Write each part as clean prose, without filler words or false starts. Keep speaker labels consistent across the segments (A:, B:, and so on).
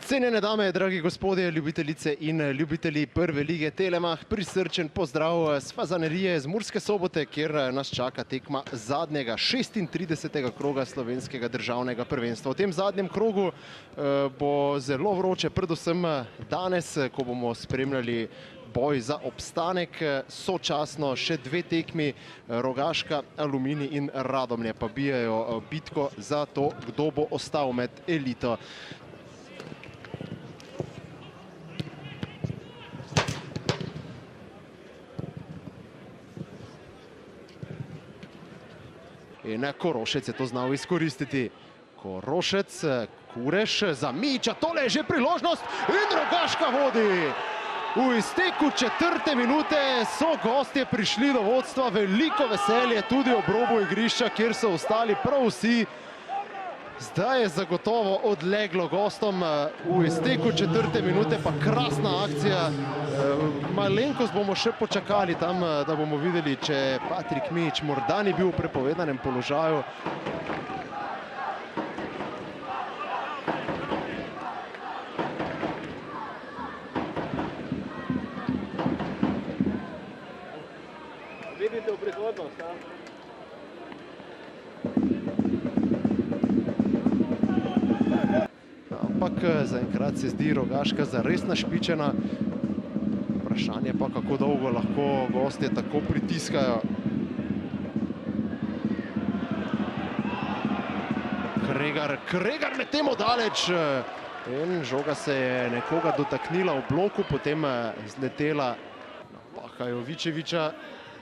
A: Cenjene dame, dragi gospodje, ljubitelice in ljubitelji prve lige Telemach, prisrčen pozdrav z Fazanerije z Murske Sobote, kjer nas čaka tekma zadnjega 36. kroga slovenskega državnega prvenstva. V tem zadnjem krogu bo zelo vroče, predvsem danes, ko bomo spremljali boj za obstanek, sočasno še dve tekmi, Rogaška, Aluminij in Radomlje pa bijajo bitko za to, kdo bo ostal med elito. In Korošec je to znal izkoristiti. Korošec, Kureš za Mijića, tole je že priložnost in Rogaška vodi. V izteku 4. minute so gostje prišli do vodstva, veliko veselje tudi ob robu igrišča, kjer so ostali prav vsi. Zdaj je zagotovo odleglo gostom, v izteku 4. minute pa krasna akcija. Malenkost bomo še počakali tam, da bomo videli, če Patrik Mijić morda ni bil v prepovedanem položaju.
B: Vidite v prihodnost, a?
A: Ampak zaenkrat se zdi Rogaška zares našpičena. Vprašanje pa, kako dolgo lahko gostje tako pritiskajo. Kregar med tem odaleč. In žoga se je nekoga dotaknila v bloku, potem zletela napaka Jovičeviča.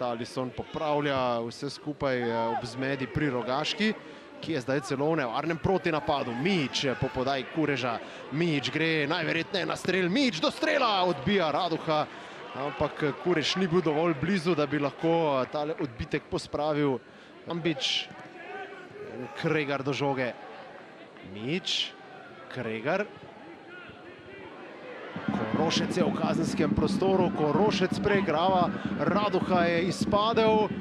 A: Talison popravlja vse skupaj ob zmedi pri Rogaški, ki je zdaj celo v nevarnem protinapadu. Mijić po podaji Kureža. Mijić gre najverjetneje na strel. Mijić do strela odbija Raduha, ampak Kurež ni bil dovolj blizu, da bi lahko tale odbitek pospravil. Ambič, Kregar do žoge. Mijić, Kregar. Korošec je v kazenskem prostoru, Korošec preigrava, Raduha je izpadel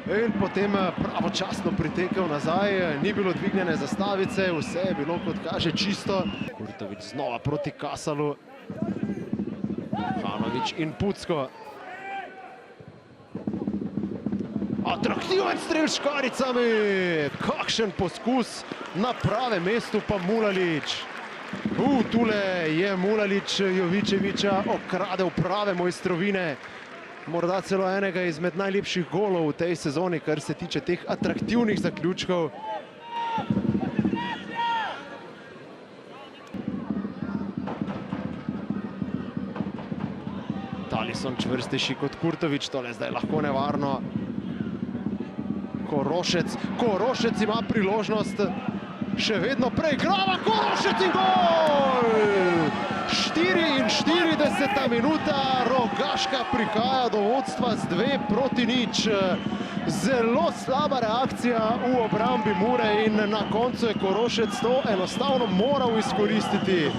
A: in potem pravočasno pritekel nazaj. Ni bilo dvignjene zastavice, vse je bilo, kot kaže, čisto. Kurtović znova proti Kasalu. Hanović in Pucko. Atraktiven strel s škaricami! Kakšen poskus, na pravem mestu pa Mulalić. Tule je Mulalić Jovičeviča okradel prave mojstrovine. Morda celo enega izmed najlepših golov v tej sezoni, kar se tiče teh atraktivnih zaključkov. Talison čvrstejši kot Kurtović, tole zdaj lahko nevarno. Korošec ima priložnost. Še vedno preigrava Korošec in gol! 44. minuta, Rogaška prihaja do vodstva z 2-0. Zelo slaba reakcija v obrambi Mure in na koncu je Korošec to enostavno moral izkoristiti.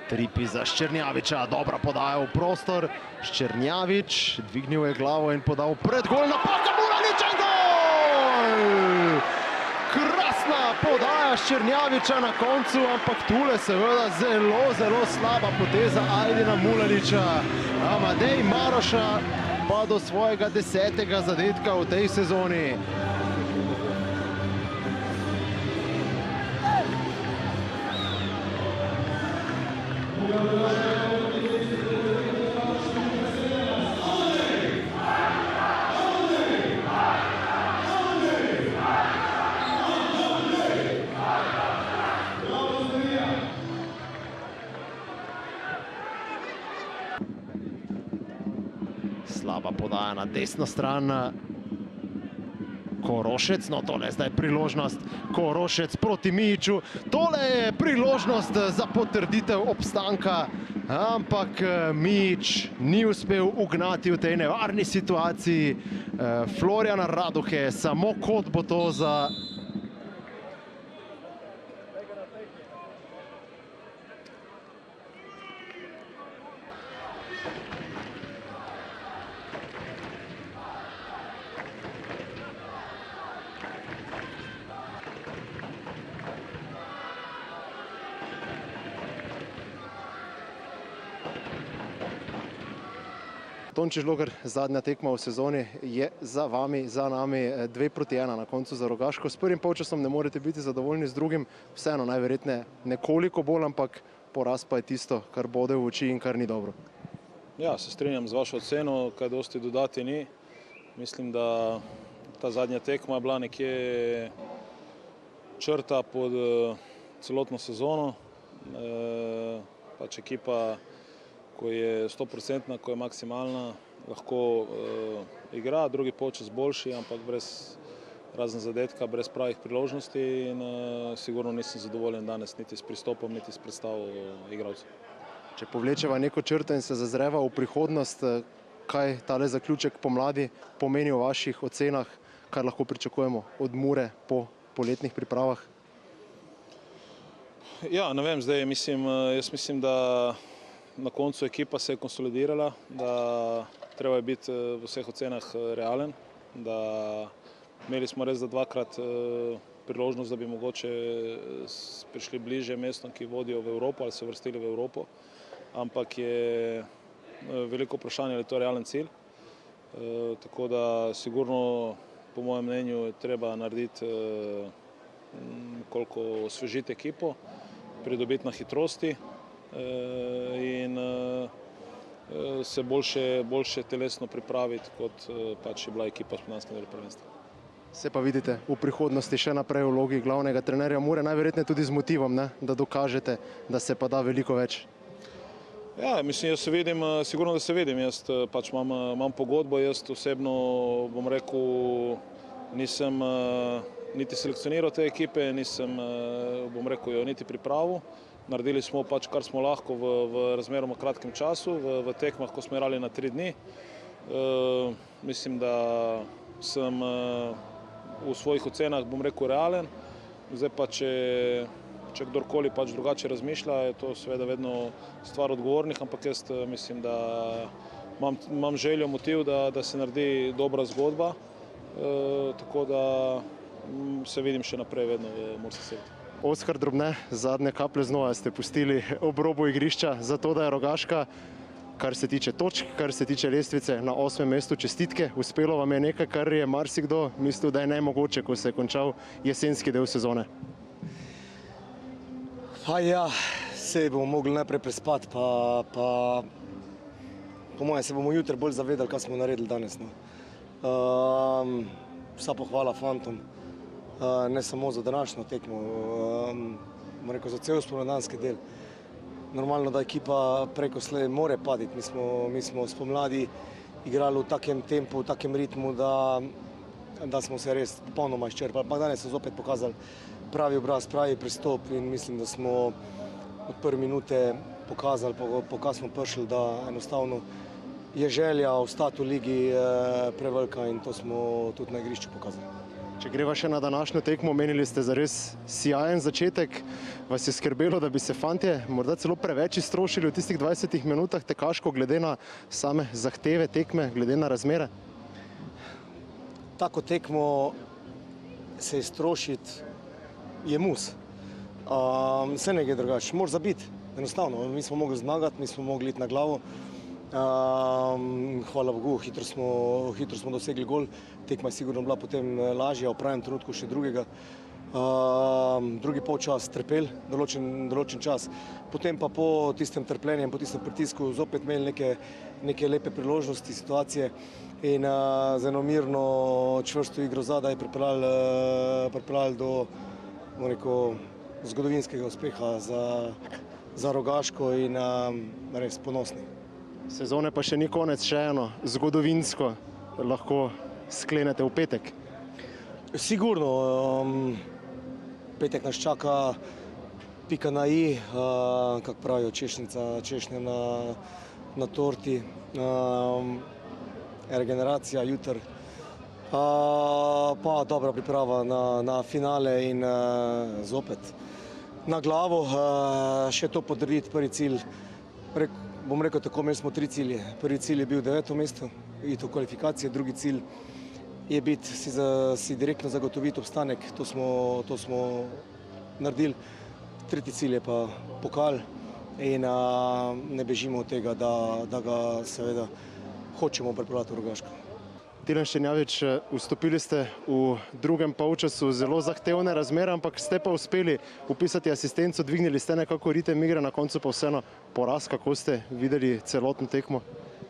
A: Tripi za Ščernjaviča, dobra podaja v prostor. Ščernjavič dvignil je glavo in podal pred gol, napaka Mulalića in gol! Krasna podaja Ščernjaviča na koncu, ampak tule seveda zelo slaba poteza Ajdina Mulalića. Amadej Maroša pa do svojega 10. zadetka v tej sezoni. Slaba podaja na desno stran. Korošec, no tole je zdaj priložnost. Korošec proti Mijiću. Tole je priložnost za potrditev obstanka Ampak Mijić ni uspel ugnati v tej nevarni situaciji Florjana Radohe. Samo kot bo to za Tonči Žlogar, zadnja tekma v sezoni je za vami, za nami 2:1 na koncu za Rogaško. S prvim polčasom ne morete biti zadovoljni, z drugim vseeno najverjetneje nekoliko bolj, ampak poraz pa je tisto, kar bode v oči in kar ni dobro.
B: Ja, se strinjam z vašo oceno, kaj dosti dodati ni. Mislim, da ta zadnja tekma je bila nekje črta pod celotno sezono. Pač ekipa, ko je 100%, ko je maksimalna, lahko igra, drugi polčas boljši, ampak brez razen zadetka, brez pravih priložnosti in sigurno nisem zadovoljen danes niti s pristopom, niti s predstavo igralcev.
A: Če povlečeva neko črto in se zazreva v prihodnost, kaj tale zaključek pomladi pomeni v vaših ocenah, kar lahko pričakujemo od Mure po poletnih pripravah?
B: Ja, ne vem, zdaj jaz mislim, da na koncu ekipa se je konsolidirala, da treba je biti v vseh ocenah realen, da imeli smo res da dvakrat priložnost, da bi mogoče prišli bliže mestom, ki vodijo v Evropo ali se vrstili v Evropo, ampak je veliko vprašanje, ali je to realen cilj. Tako da sigurno, po mojem mnenju, je treba narediti koliko osvežiti ekipo, pridobiti na hitrosti in se boljše telesno pripraviti, kot pač je bila ekipa v spomladanskem delu prvenstva.
A: Se pa vidite v prihodnosti še naprej v vlogi glavnega trenerja Mure, najverjetneje tudi z motivom, ne? Da dokažete, da se pa da veliko več.
B: Ja, mislim, jaz se vidim, sigurno, da se vidim. Jaz pač imam pogodbo, jaz osebno, bom rekel, nisem niti selekcioniral te ekipe, nisem, bom rekel, jo niti pripravil. Naredili smo pač, kar smo lahko v razmeroma kratkem času, v tekmah, ko smo igrali na 3 dni. Mislim, da sem v svojih ocenah, bom rekel, realen. Zdaj pa, če kdorkoli pač drugače razmišlja, je to seveda vedno stvar odgovornih, ampak jaz mislim, da imam željo, motiv, da se naredi dobra zgodba, tako da se vidim še naprej vedno v Murski Soboti.
A: Oskar Drobne, zadnje kaplje znova ste pustili ob robu igrišča, zato da je Rogaška, kar se tiče točk, kar se tiče lestvice, na 8. mestu. Čestitke, uspelo vam je nekaj, kar je marsikdo mislil, da je nemogoče, ko se je končal jesenski del sezone.
C: Pa ja, se bomo mogli najprej prespati, pa po mojem se bomo jutri bolj zavedali, kaj smo naredili danes. Vsa pohvala fantom. Ne samo za današnjo tekmo, bom rekel, za cel spomladanski del. Normalno, da ekipa preko slej more paditi. Mi smo spomladi igrali v takem tempu, v takem ritmu, da smo se res popolnoma izčrpali. Pa danes so zopet pokazali pravi obraz, pravi pristop in mislim, da smo od prve minute pokazali, pokaj smo prišli, da enostavno je želja ostati v ligi prevelika in to smo tudi na igrišču pokazali.
A: Če greva še na današnjo tekmo, menili ste zares sijajen začetek. Vas je skrbelo, da bi se fantje morda celo preveč iztrošili v tistih 20 minutah tekaško, glede na same zahteve tekme, glede na razmere?
C: Tako tekmo se iztrošiti je mus. Vse nekaj drugače. Moraš zabiti, enostavno. Mi smo mogli zmagati, mi smo mogli iti na glavo. Hvala Bogu, hitro smo dosegli gol. Tekma je sigurno bila potem lažja, v pravem trenutku še drugega. Drugi polčas trpel določen čas. Potem pa po tistem trpljenju, po tistem pritisku zopet imeli neke lepe priložnosti, situacije in z eno mirno, čvrsto igro zadaj pripeljali do, bom rekel, zgodovinskega uspeha za Rogaško in res ponosni.
A: Sezone pa še ni konec, še eno zgodovinsko lahko sklenete v petek.
C: Sigurno, petek nas čaka pika na i, kako pravijo, češnja na torti, regeneracija jutri, pa dobra priprava na finale in zopet na glavo, še to potrditi prvi cilj. Bom rekel tako, imeli smo 3 cilje. Prvi cilj je bil 9. mesto, iti v kvalifikacije, drugi cilj je biti si direktno zagotoviti obstanek, to smo naredili. Tretji cilj je pa pokal in ne bežimo od tega, da ga seveda hočemo pripeljati v Rogaško.
A: Tilen Štenjavič, vstopili ste v drugem polčasu zelo zahtevne razmere, ampak ste pa uspeli upisati asistenco, dvignili ste nekako ritem igre, na koncu pa vseeno poraz. Kako ste videli celotno tekmo?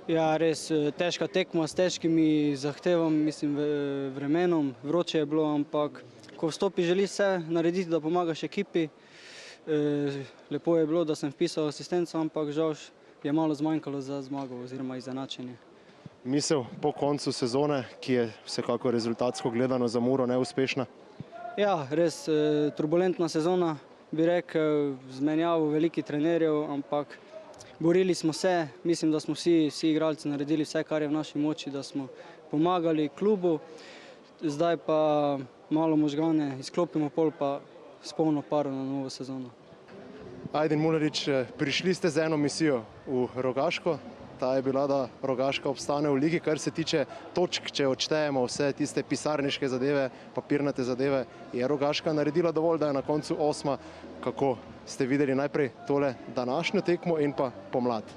D: Ja, res težka tekma s težkimi zahtevami, mislim vremenom, vroče je bilo, ampak ko vstopi, želi vse narediti, da pomagaš ekipi. Lepo je bilo, da sem vpisal asistenco, ampak žal je malo zmanjkalo za zmago oziroma izenačenje.
A: Misel po koncu sezone, ki je vsekako rezultatsko gledano za Muro neuspešna?
D: Ja, res turbulentna sezona, bi rekel, z menjavo velikih trenerjev, ampak borili smo se, mislim, da smo vsi igralci naredili vse, kar je v naši moči, da smo pomagali klubu. Zdaj pa malo možgane izklopimo, pol pa s polno paro na novo sezono.
A: Ajdin Mularič, prišli ste z eno misijo v Rogaško. Ta je bila, da Rogaška obstane v ligi. Kar se tiče točk, če odštejemo vse tiste pisarniške zadeve, papirnate zadeve, je Rogaška naredila dovolj, da je na koncu 8. Kako ste videli najprej tole današnjo tekmo in pa pomlad?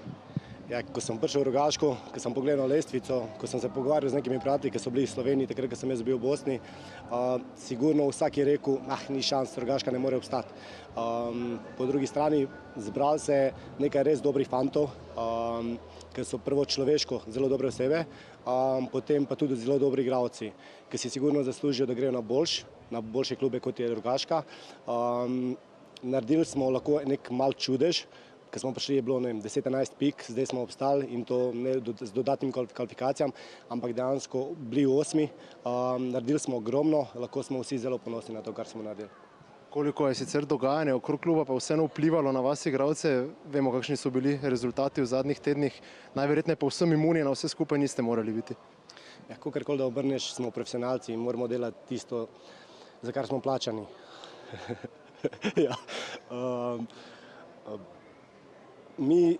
E: Ja, ko sem prišel v Rogaško, ko sem pogledal lestvico, ko sem se pogovarjal z nekimi prijatelji, ki so bili v Sloveniji, takrat, ko sem jaz bil v Bosni, sigurno vsak je rekel, ni šans, Rogaška ne more obstati. Po drugi strani zbrali se nekaj res dobrih fantov, ki so prvo človeško zelo dobre osebe, potem pa tudi zelo dobri igralci, ki si sigurno zaslužijo, da grejo na boljše klube, kot je Rogaška. Naredili smo lahko nek mal čudež, ko smo prišli, je bilo 10-11 pik, zdaj smo obstali in to ne z dodatnim kvalifikacijam, ampak dejansko bili 8. Naredili smo ogromno, lahko smo vsi zelo ponosni na to, kar smo naredili.
A: Koliko je sicer dogajanje okrog kluba pa vseeno vplivalo na vas igralce? Vemo, kakšni so bili rezultati v zadnjih tednih. Najverjetneje pa vsem imuni na vse skupaj niste morali biti.
E: Ja, kakorkoli da obrneš, smo profesionalci in moramo delati tisto, za kar smo plačani. Ja. Mi,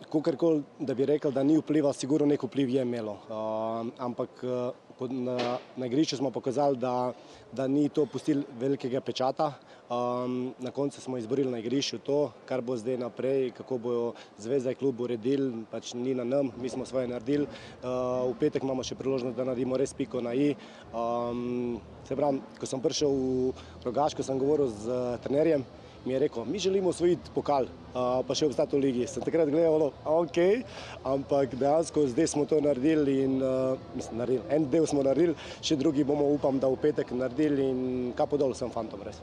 E: kakorkoli da bi rekel, da ni vplival, sigurno nek vpliv je imelo. Ampak na igrišču smo pokazali, da ni to pustili velikega pečata. Na koncu smo izborili na igrišču to, kar bo zdaj naprej, kako bojo zveza in klub uredili, pač ni na nam, mi smo svoje naredili. V petek imamo še priložnost, da naredimo res piko na i. Se pravi, ko sem prišel v Rogaško, sem govoril z trenerjem, mi je rekel, mi želimo osvojiti pokal, pa še obstati v ligi. Sem takrat gledal, ok, ampak dejansko zdaj smo to naredili in en del smo naredili, še drugi bomo, upam, da v petek naredili in kapo dol sem fantom res.